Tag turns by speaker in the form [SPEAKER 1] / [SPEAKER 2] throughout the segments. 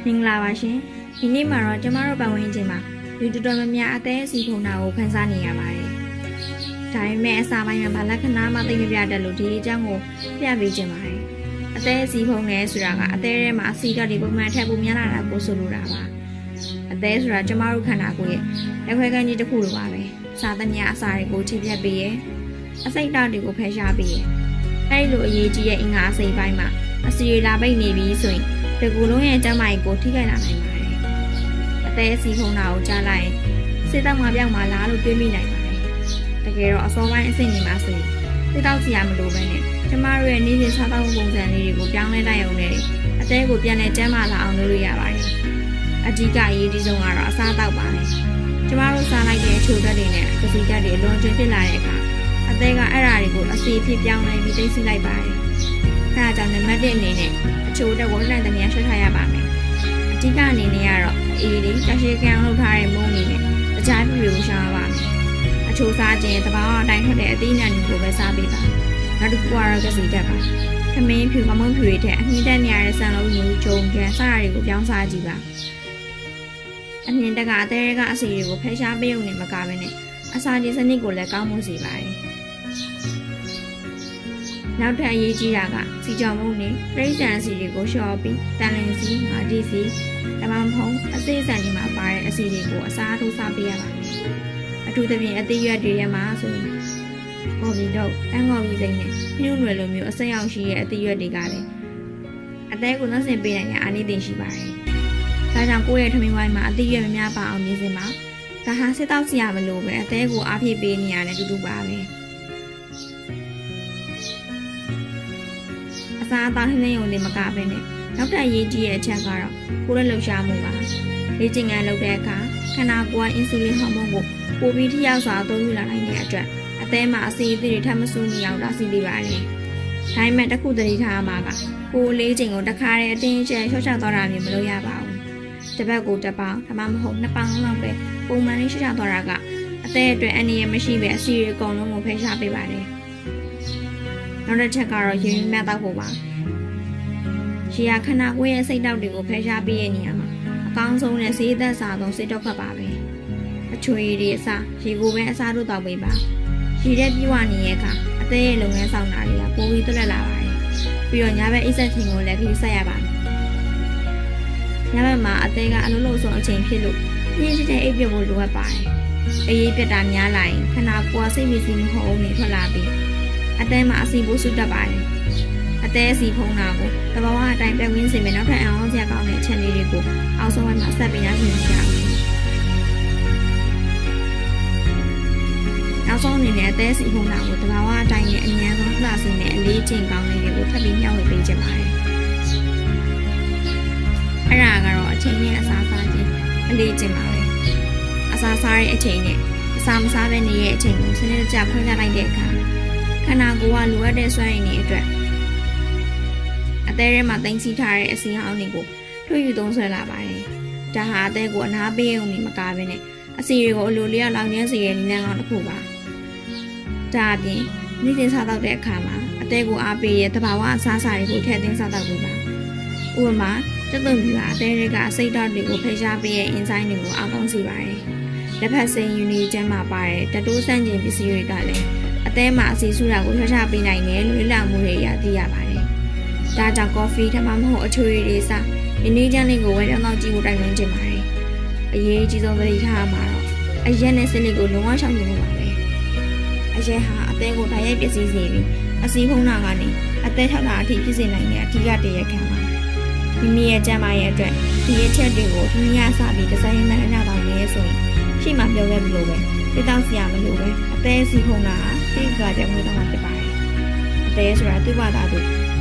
[SPEAKER 1] မင်္ဂလာပါရှင်ဒီနေ့မှာတော့ကျမတို့ပတ်ဝန်းကျင်မှာလူတော်တော်များများအသေးအစီဖုံတာကိုခန်းစားနေရပါတယ်ဒါပေမဲ့အစာပိုင်းမှာလက္ခဏာမှသိမပြတတ်လို့ဒီအကြောင်းကိုပြပေးခြင်းပါတယ်အသေးအစီဖုံနေဆိုတာကအသေးထဲမှာအစီဓာတ်တွေပုံမှန်ထက်ပိုများလာတာကိုဆိုလိုတာပါအသေးဆိုတာကျမတို့ခန္ဓာကိုယ်ရဲ့လက်ခွဲခန်းကြီးတစ်ခုလိုပါပဲစားသမျှအစာတွေကိုချိပြတ်ပေးရဲ့အစိတ်ဓာတ်တွေကိုဖယ်ရှားပေးရဲ့အဲဒီလိုအရေးကြီးတဲ့အင်္ဂါအစိတ်ပိုင်းမှာအစီရလာပိတ်နေပြီဆိုရင်ဒီကူလုံးရဲ့ကျန်းမာရေးကိုထိခိုက်လာနိုင်ပါတယ်။အသေးအစီဖုံးတာကိုကြားလိုက်ရင်စိတ်တောက်မှပြောက်မှလားလို့တွေးမိနိုင်ပါတယ်။တကယ်တော့အစောပိုင်းအဆင့်နေမှာဆိုရင်စိတ်တောက်စီရမလို့ပဲနဲ့ကျမတို့ရဲ့နေ့စဉ်စားသောက်ပုံစံလေးတွေကိုပြောင်းလဲလိုက်အောင်နဲ့အသေးကိုပြန်လဲကျန်းမာလာအောင်လုပ်လို့ရပါတယ်။အဓိကအရေးကြီးဆုံးကတော့အစားအသောက်ပါပဲ။ကျမတို့စားလိုက်တဲ့ချိုဓာတ်တွေနဲ့ကစီဓာတ်တွေအလွန်ကျွမ်းဖြစ်လာတဲ့အခါအသေးကအဲ့ဓာတွေကိုအစီဖြစ်ပြောင်းလဲပြီးသိသိလိုက်ပါတယ်။အဲဒါကြောင့်နံပါတ်1အနေနဲ့အချိုတက်ကိုလှန်တည်းဆွဲထားရပါမယ်။အဓိကအနေနဲ့ကတော့အေးလေးတရှိကံလုပ်ထားတဲ့မုံနေနဲ့တခြားပြည်ကိုရှားပါမယ်။အချိုစားခြင်းတဘာဝအတိုင်းထွက်တဲ့အသီးနှံတွေကိုပဲစားပေးပါ။နောက်တစ်ခုကတော့ကစီတက်ပါ။ခမင်းဖြူကမုံဖြူတွေထက်အမြင့်တက်နေရတဲ့ဆန်လုံးမျိုးဂျုံကျန်စားရတွေကိုပြောင်းစားကြည့်ပါ။အမြင့်တက်ကအသေးတွေကအစီတွေကိုဖယ်ရှားပေးုံနဲ့မကဘဲနဲ့အစာချင်းစနစ်ကိုလည်းကောင်းမှုစေပါတယ်။နောက်ထပ်အရေးကြီးတာကစီကြောင်မုံနဲ့ပြိဿန်စီတွေကိုလျှော်ပြီးတန်လင်းစီမာတီစီဓမ္မဖုံးအသေးစံဒီမှာပါတဲ့အစီတွေကိုအစားထိုးစားပေးရပါမယ်။အထူးသဖြင့်အသေးရွက်တွေထဲမှာဆိုရင်ပေါ်ပြီးတော့အငေါ်ကြီးစိမ့်နဲ့ညှို့နွယ်လိုမျိုးအစိမ်းအောင်ရှိရဲ့အသေးရွက်တွေကလည်းအသေးကိုနှောက်ဆင်ပေးနိုင်တဲ့အားနည်းတင်ရှိပါတယ်။ဒါကြောင့်ကိုယ့်ရဲ့ထမင်းဝိုင်းမှာအသေးရွက်များပါအောင်မြင်စင်ပါဒါဟာစစ်တောက်စီရမလို့ပဲအသေးကိုအားဖြည့်ပေးနေရတယ်တူတူပါပဲ။အစားအသောက်နှင်းရုံနဲ့မကဘဲနဲ့နောက်ထပ်ရေးကြည့်ရဲ့အချက်ကတော့ကိုယ်ရဲ့လှုပ်ရှားမှုပါလေ့ကျင့်ခန်းလုပ်တဲ့အခါခန္ဓာကိုယ်ကအင်ဆူလင်ဟော်မုန်းကိုပိုပြီးထိရောက်စွာအသုံးပြုလာနိုင်တဲ့အတွက်အသေးမှာအဆီအသီးတွေထပ်မဆူမိအောင်တားဆီးပေးပါတယ်။ဒါပေမဲ့တစ်ခုသတိထားမှာကကိုယ်လေးချိန်ကိုတစ်ခါတည်းအတင်းကျပ်လျှော့ချသွားတာမျိုးမလုပ်ရပါဘူး။တစ်ပတ်ကိုတစ်ပေါင်ဒါမှမဟုတ်နှစ်ပေါင်လောက်ပဲပုံမှန်လေးလျှော့ချသွားတာကအသေးအတွက်အန္တရာယ်မရှိပဲအဆီတွေအကုန်လုံးကိုဖယ်ရှားပေးပါတယ်။နောက်တစ်ချက်ကတော့ရေမြတ်တောက်ဖို့ပါရေခန္ဓာကိုယ်ရဲ့စိတ်တောက်တွေကိုဖယ်ရှားပေးတဲ့နေရာမှာအကောင်းဆုံးနဲ့ဈေးသက်သာဆုံးစိတ်တော့ခတ်ပါပဲအချွေရည်တွေအစားရေကိုပဲအစားတို့တောက်ပေးပါရေတဲ့ပြည့်ဝနေတဲ့အခါအသေးရဲ့လုပ်ငန်းဆောင်တာတွေကပိုပြီးတက်လက်လာပါတယ်ပြီးတော့ညဘက်အိတ်ဆက်ချိန်ကိုလည်းခရီးဆက်ရပါမယ်ညဘက်မှာအသေးကအလုံးလုံးဆုံးအချိန်ဖြစ်လို့ပြင်းတဲ့အိပ်ပျော်ဖို့လိုအပ်ပါတယ်အေးပြတ်တာများလာရင်ခန္ဓာကိုယ်စိတ်မစည်းမဟုတ်အောင်နေထွက်လာပြီးအသေးမှာအစီပိုးစုတက်ပါတယ်အသေးအစီဖုံးတာကိုတဘာဝအတိုင်းပြဝင်းစင်မဲ့နောက်ထပ်အအောင်စရာကောင်းတဲ့အချက်လေးတွေကိုအောက်ဆုံးပိုင်းမှာဆက်ပြီးရရှိကြပါမယ်နောက်ဆုံးအနေနဲ့အသေးအစီဖုံးတာကိုတဘာဝအတိုင်းနဲ့အញ្ញမ်းဆုံးလှစီနဲ့အလေးကျင့်ကောင်းလေးတွေကိုထပ်ပြီးမျှဝေပေးကြပါတယ်အဲ့ဒါကတော့အချိန်နဲ့အစားစားခြင်းအလေးကျင့်ပါပဲအစားစားရဲ့အချိန်နဲ့အစာမစားဘဲနေရဲ့အချိန်ကိုစနစ်တကျဖွင့်ပြလိုက်တဲ့အခါခန္ဓာကိုယ်ကလိုအပ်တဲ့စွမ်းရည်တွေအတွက်အသေးထဲမှာတင်စီထားတဲ့အစီအဟောင်းတွေကိုထွေယူသုံးဆွဲလာပါတယ်။ဒါဟာအသေးကိုအနာပေးုံနဲ့မကားဘဲနဲ့အစီတွေကိုအလိုလျောက်လောင်ကျန်းစေတဲ့နည်းလမ်းကောင်းတစ်ခုပါ။ဒါအပြင်နေ့စဉ်စားတော့တဲ့အခါမှာအသေးကိုအားပေးရဲ့တဘာဝအစားအစာတွေကိုထည့်သွင်းစားတော့ပေးပါ။ဥပမာကျက်သွန်ပြူဟာအသေးတွေကစိတ်ဓာတ်တွေကိုဖယ်ရှားပေးရဲ့အင်ဇိုင်းတွေကိုအားကောင်းစေပါတယ်။လက်ဖက်စိမ်းယူနီကျန်းမှာပါတဲ့တတိုးစန့်ကျင်ပစ္စည်းတွေကလည်းအသေးမှာအစီစုတာကိုချပေးနိုင်တယ်လို့လေ့လာမှုတွေရသိရပါတယ်။ဒါကြောင့်ကော်ဖီထမမဟုတ်အချိုရည်တွေစားဒီနေ့ကျန်းလေးကိုဝယ်တောင်းတော့ကြည့်ဖို့တိုက်တွန်းချင်ပါတယ်။အရေးကြီးဆုံးသတိထားမှာတော့အရက်နဲ့စနစ်ကိုလုံးဝရှောင်ကျဉ်ဖို့ပါပဲ။အရက်ဟာအသေးကိုဓာတ်ရိုက်ပျက်စီးစေပြီးအစီဖုံးတာကနေအသေးထောက်တာအထိဖြစ်စေနိုင်တဲ့အဓိကတရခံပါ။မိမိရဲ့ကျန်းမာရေးအတွက်ဒီရက်ချက်တွေကိုထူးခြားစပြီးဒီဇိုင်းနဲ့အနာတောင်နေဆိုရင်ရှိမှပြောခဲ့လို့ပဲတိတောက်စီရမလို့ပဲအသေးစီဖုံးတာတိကကြမွေးတော့မှာဖြစ်ပါတယ်။အသေးဆိုတာသူ့ဘာသာသူ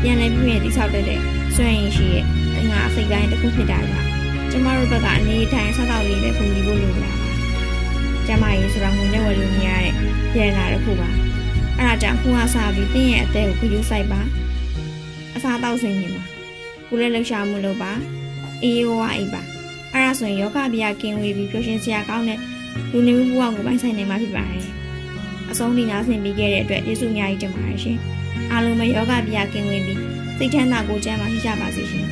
[SPEAKER 1] ပြန်လည်ပြည့်တိဆောက်တဲ့စွမ်းရည်ရှိရဲ့အငါအစိတ်ပိုင်းတစ်ခုဖြစ်တာကြောင့်ကျမတို့ဘက်ကအနေထိုင်ဆောက်တော့လေးပဲပုံပြီးဖို့လိုလာပါကျမရေးဆိုတာငုံနဲ့ဝယ်လို့မရတဲ့ပြန်လာတစ်ခုပါအဲ့ဒါကြောင့်ခုကစားပြီးတင်းရဲ့အသေးကိုခရူးဆိုင်ပါအစားတောက်စင်နေမှာကိုလည်းလှုပ်ရှားမှုလုပ်ပါအေးဝါအိပ်ပါအဲ့ဒါဆိုရင်ယောဂဗျာကင်းဝေးပြီးပျော်ရွှင်စရာကောင်းတဲ့လူနေမှုဘဝကိုပိုင်ဆိုင်နေမှာဖြစ်ပါတယ်အဆုံးထိနာဆင်ပြီးခဲ့တဲ့အတွက်ကျေးဇူးအများကြီးတင်ပါတယ်ရှင်အားလုံးပဲယောဂဗျာကင်းဝေးပြီးစိတ်ချမ်းသာကိုယ်ကျန်းမာရှိကြပါစေရှင်